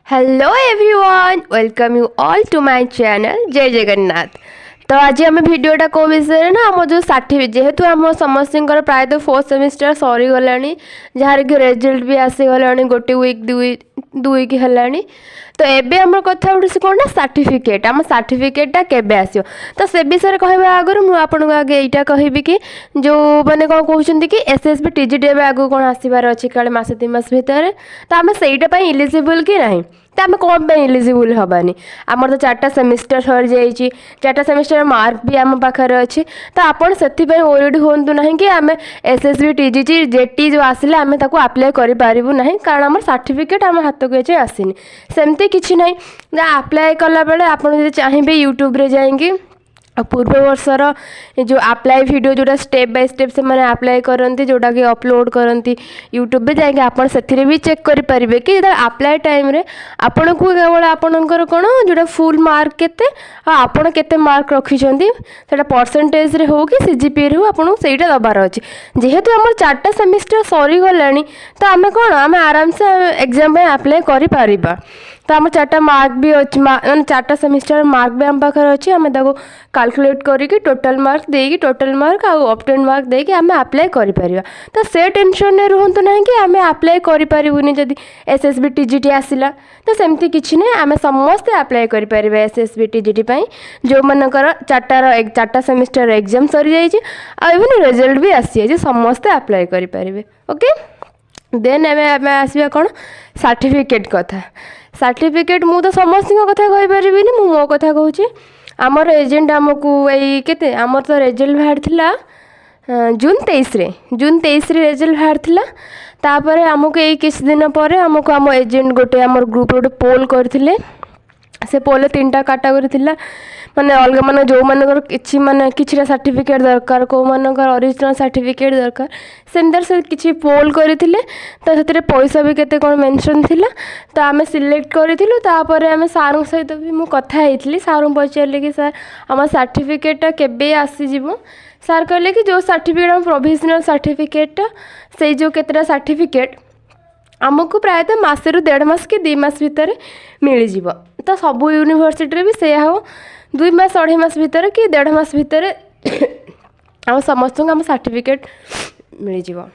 Hello everyone welcome you all to my channel जय जगन्नाथ। तो आज आम भिडटा कौ विषय ना आम जो सर्टिफिकेट जेहेतु आम समस्त प्रायतः फोर्थ सेमिस्टर सरीगला जार कि रिजल्ट भी आसीगला गोटे वीक दु वीक है। तो एबे आम कथा उठी कौन ना सर्टिफिकेट आम सर्टिफिकेटा केबे आसियो। तो से विषय कहवा आगर मुझे आगे यहाँ कहबी कि जो मैंने कौन कहते कि एसएसबी टीजीटी आगू कौन आसबार अच्छी काले मसे 2 मास भितर तो आम से इलिजिबल कि ना तो आम कौन इलिजिबल हबानी आमर तो 4टा सेमिस्टर सरी जाइए 4टा सेमिस्टर मार्क भी आम पाखे अच्छे। तो आपड़ से ओरिड हूँ ना कि आम एसएसबी टीजीटी जेटी जो आसिले आम आप्लाय करूँ ना कारण आम सर्टिफिकेट आम हाथ को एजे आसनी सेमती किसी ना आप्लाय कला बेले आप चाहिए यूट्यूब रे जाएंगे पूर्व वर्षर जो आप्लाय वीडियो जोटा स्टेप बाय स्टेप से मैंने आप्लाय करती जोटा कि अपलोड करती यूट्यूब पे जाएंगे आप भी चेक करेंगे कि आप्लाय टाइम रे आपन को केवल आपणकर कौन जोटा फुल मार्क केते आपन केते मार्क रखिछंती सेटा परसेंटेज रे हो कि सीजीपीए रे हो आपन सेटा दबार अछि। जेहेतु हमर 4टा सेमिस्टर सरी गलानी तो आमे कौन आमे आराम से एग्जाम में अप्लाई करि पारिबा। तो आम 4टा मार्क भी अच्छे मैंने 4टा सेमिस्टर मार्क भी आम पाखे अच्छे आम कैलकुलेट करके टोटल मार्क देकी टोटल मार्क आउ ऑप्टेन मार्क देकी आम अप्लाई करिपारिबा। तो से टेंशन ने रुहंतु ना कि आम अप्लाई करिपारिबुनी जदि एसएसबी टीजीटी आसिला तो सेमती किछि नै आम समस्ते अप्लाई करिपारिबा एसएसबी टीजीटी पई जो मनकर 4टा सेमिस्टर एग्जाम सरी जाइए आ इवन रिजल्ट भी आसी जाइए समस्ते अप्लाई करिपारिबे। ओके देन आम आसबा कौन सर्टिफिकेट कथा सर्टिफिकेट मु तो समस्त कथा कहीपरि मु मो कथा कहूँ आमर एजेंट आमको यही केते आमर तो रिजल्ट बाहर थिला जून 23 रिजल्ट बाहर थिला। तापर आमको यही किछ दिन पर आमको आम एजेंट गोटे आमर ग्रुप गोटे पोल करथिले से पोल 3टा कैटेगरी थिला माने अलग माने जो मानकर किछि माने किछिटा सर्टिफिकेट दरकार को मानकर ओरिजिनल सर्टिफिकेट दरकार सेमदर से किछि पोल करथिले तो सेतरे पैसा भी केते कोन मेंशन थिला। तो आमे सिलेक्ट करथिलु तापर आमे सार सहित भी मु कथा हेइथिली सार पचारले कि सर हम सर्टिफिकेटा केबे आसी जिवो सर कहले कि जो सर्टिफिकेट हम प्रोविजनल सर्टिफिकेटा से जो केतेटा सर्टिफिकेट आमको प्रायतः मासे रु 1.5 मास कि 2 मास भितर मिल जिवो। तो सबू यूनिवर्सिटी रे भी से हो 2 मास 2.5 मास भितर कि 1.5 मास भितर आम समस्त आम सर्टिफिकेट मिल जिवो।